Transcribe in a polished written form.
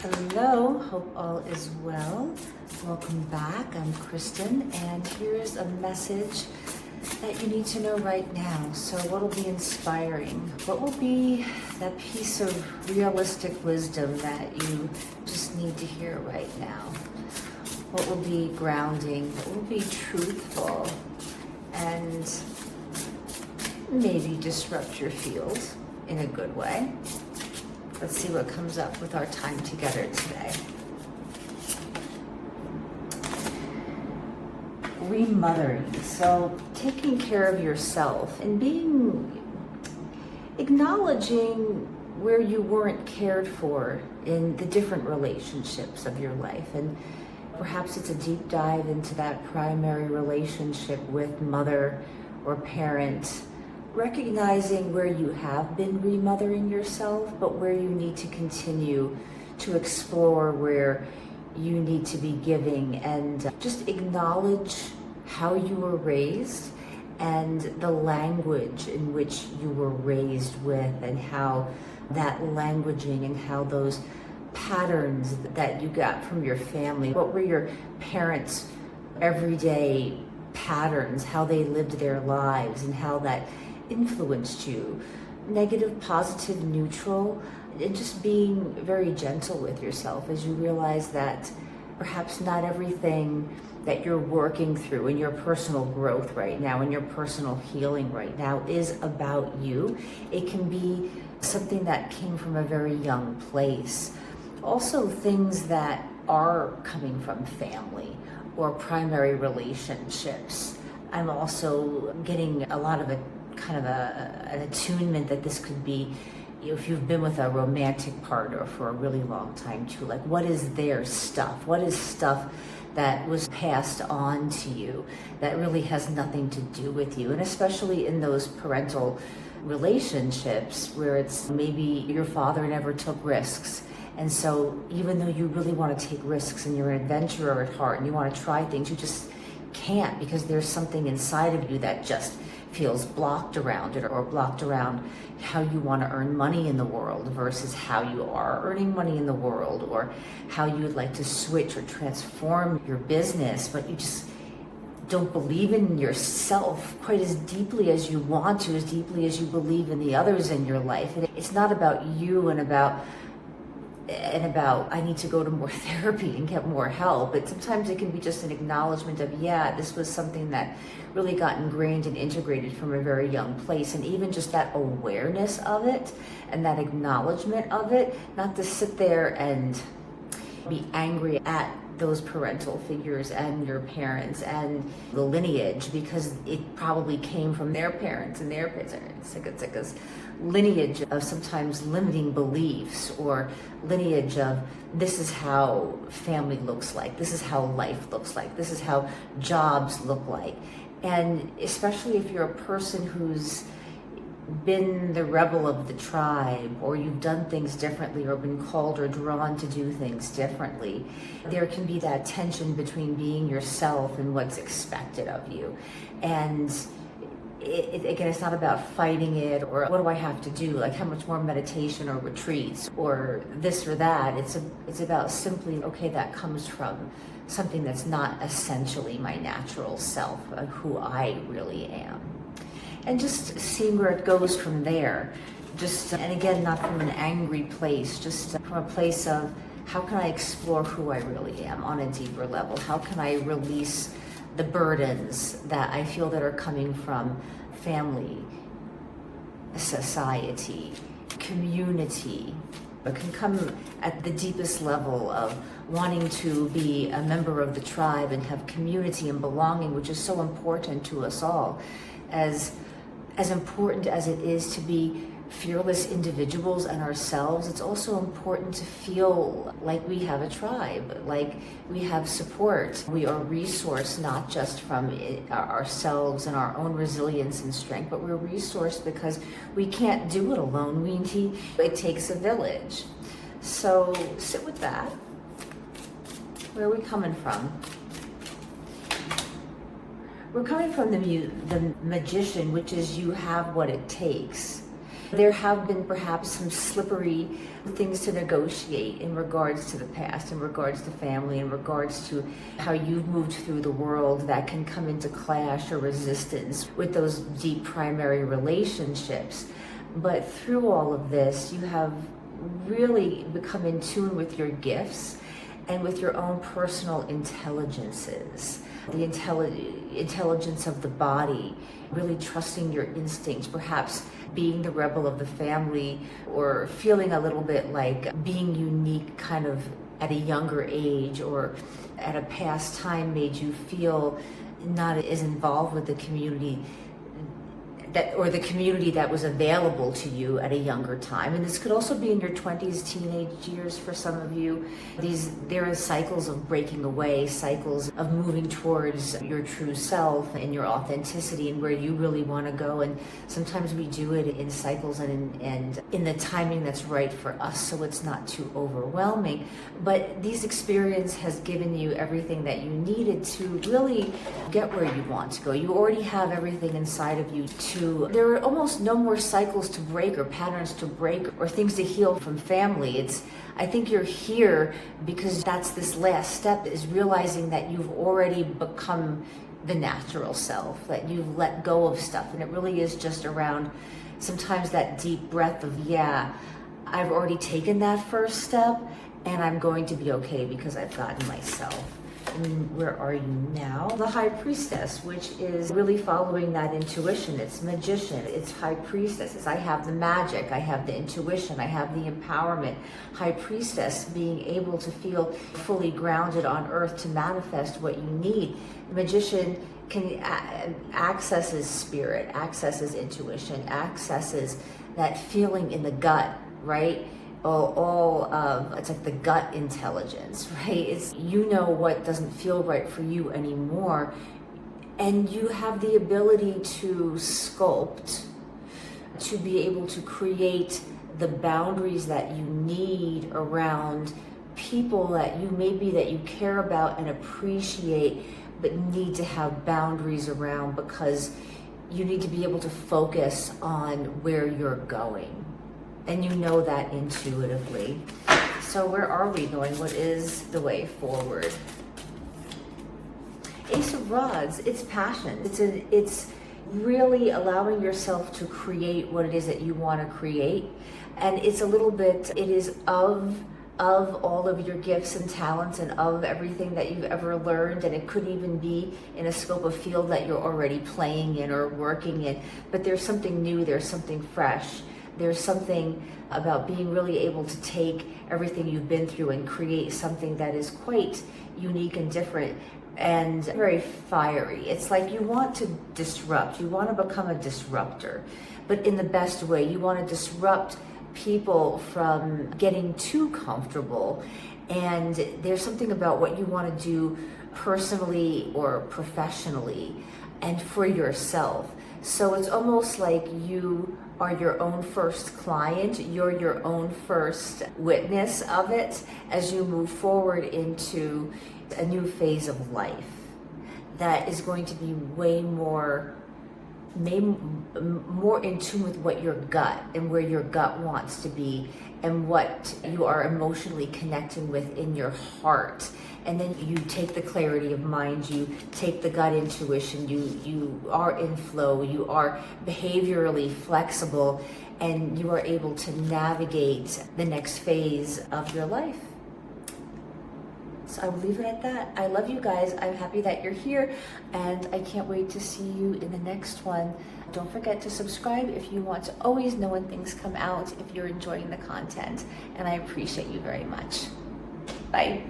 Hello, hope all is well. Welcome back. I'm Kristen, and here's a message that you need to know right now. So, what will be inspiring? What will be that piece of realistic wisdom that you just need to hear right now? What will be grounding? What will be truthful? And maybe disrupt your field in a good way. Let's see what comes up with our time together today. Remothering. So taking care of yourself and acknowledging where you weren't cared for in the different relationships of your life. And perhaps it's a deep dive into that primary relationship with mother or parent, recognizing where you have been remothering yourself, but where you need to continue to explore where you need to be giving, and just acknowledge how you were raised and the language in which you were raised with, and how that languaging and how those patterns that you got from your family, what were your parents' everyday patterns, how they lived their lives, and how that influenced you, negative, positive, neutral, and just being very gentle with yourself as you realize that perhaps not everything that you're working through in your personal growth right now, in your personal healing right now, is about you. It can be something that came from a very young place. Also, things that are coming from family or primary relationships. I'm also getting a lot of an attunement that this could be, if you've been with a romantic partner for a really long time too, like what is their stuff? What is stuff that was passed on to you that really has nothing to do with you? And especially in those parental relationships where it's maybe your father never took risks. And so even though you really want to take risks and you're an adventurer at heart and you want to try things, you just can't, because there's something inside of you that just feels blocked around it, or blocked around how you want to earn money in the world versus how you are earning money in the world, or how you would like to switch or transform your business, but you just don't believe in yourself quite as deeply as you want to, as deeply as you believe in the others in your life. And it's not about you and about I need to go to more therapy and get more help. But sometimes it can be just an acknowledgement of, yeah, this was something that really got ingrained and integrated from a very young place. And even just that awareness of it and that acknowledgement of it, not to sit there and be angry at those parental figures and your parents and the lineage, because it probably came from their parents and their parents. It's lineage of sometimes limiting beliefs, or lineage of this is how family looks like, this is how life looks like, this is how jobs look like. And especially if you're a person who's been the rebel of the tribe, or you've done things differently, or been called or drawn to do things differently, there can be that tension between being yourself and what's expected of you. And again, it's not about fighting it, or what do I have to do, like how much more meditation or retreats or this or that. It's about simply, okay, that comes from something that's not essentially my natural self, who I really am. And just seeing where it goes from there. And again, not from an angry place, just from a place of, how can I explore who I really am on a deeper level? How can I release the burdens that I feel that are coming from family, society, community? It can come at the deepest level of wanting to be a member of the tribe and have community and belonging, which is so important to us all. As important as it is to be fearless individuals and ourselves, it's also important to feel like we have a tribe, like we have support. We are resourced not just from ourselves and our own resilience and strength, but we're resourced because we can't do it alone. It takes a village. So sit with that. Where are we coming from? We're coming from the magician, which is you have what it takes. There have been perhaps some slippery things to negotiate in regards to the past, in regards to family, in regards to how you've moved through the world that can come into clash or resistance with those deep primary relationships. But through all of this, you have really become in tune with your gifts and with your own personal intelligences, the intelligence of the body, really trusting your instincts, perhaps being the rebel of the family, or feeling a little bit like being unique kind of at a younger age or at a past time made you feel not as involved with the community or the community that was available to you at a younger time. And this could also be in your 20s, teenage years for some of you. There are cycles of breaking away, cycles of moving towards your true self and your authenticity and where you really want to go. And sometimes we do it in cycles and in the timing that's right for us, so it's not too overwhelming. But these experience has given you everything that you needed to really get where you want to go. You already have everything inside of you there are almost no more cycles to break or patterns to break or things to heal from family. I think you're here because that's this last step, is realizing that you've already become the natural self, that you've let go of stuff. And it really is just around sometimes that deep breath of, yeah, I've already taken that first step and I'm going to be okay because I've gotten myself. And where are you now? The High Priestess, which is really following that intuition. It's magician, it's High Priestess. It's I have the magic, I have the intuition, I have the empowerment. High Priestess, being able to feel fully grounded on earth to manifest what you need. The magician can accesses spirit, accesses intuition, accesses that feeling in the gut, right? It's like the gut intelligence, right? It's, you know what doesn't feel right for you anymore, and you have the ability to sculpt, to be able to create the boundaries that you need around people that you care about and appreciate, but need to have boundaries around because you need to be able to focus on where you're going. And you know that intuitively. So where are we going? What is the way forward? Ace of Rods, it's passion. It's really allowing yourself to create what it is that you want to create. And it's a little bit, it is of all of your gifts and talents and of everything that you've ever learned. And it could even be in a scope of field that you're already playing in or working in. But there's something new, there's something fresh. There's something about being really able to take everything you've been through and create something that is quite unique and different and very fiery. It's like you want to disrupt, you want to become a disruptor, but in the best way. You want to disrupt people from getting too comfortable. And there's something about what you want to do personally or professionally and for yourself. So it's almost like you are your own first client, you're your own first witness of it as you move forward into a new phase of life that is going to be way more in tune with what your gut and where your gut wants to be and what you are emotionally connecting with in your heart. And then you take the clarity of mind, you take the gut intuition, you are in flow, you are behaviorally flexible, and you are able to navigate the next phase of your life. So I will leave it at that. I love you guys. I'm happy that you're here, and I can't wait to see you in the next one. Don't forget to subscribe if you want to always know when things come out, if you're enjoying the content, and I appreciate you very much. Bye.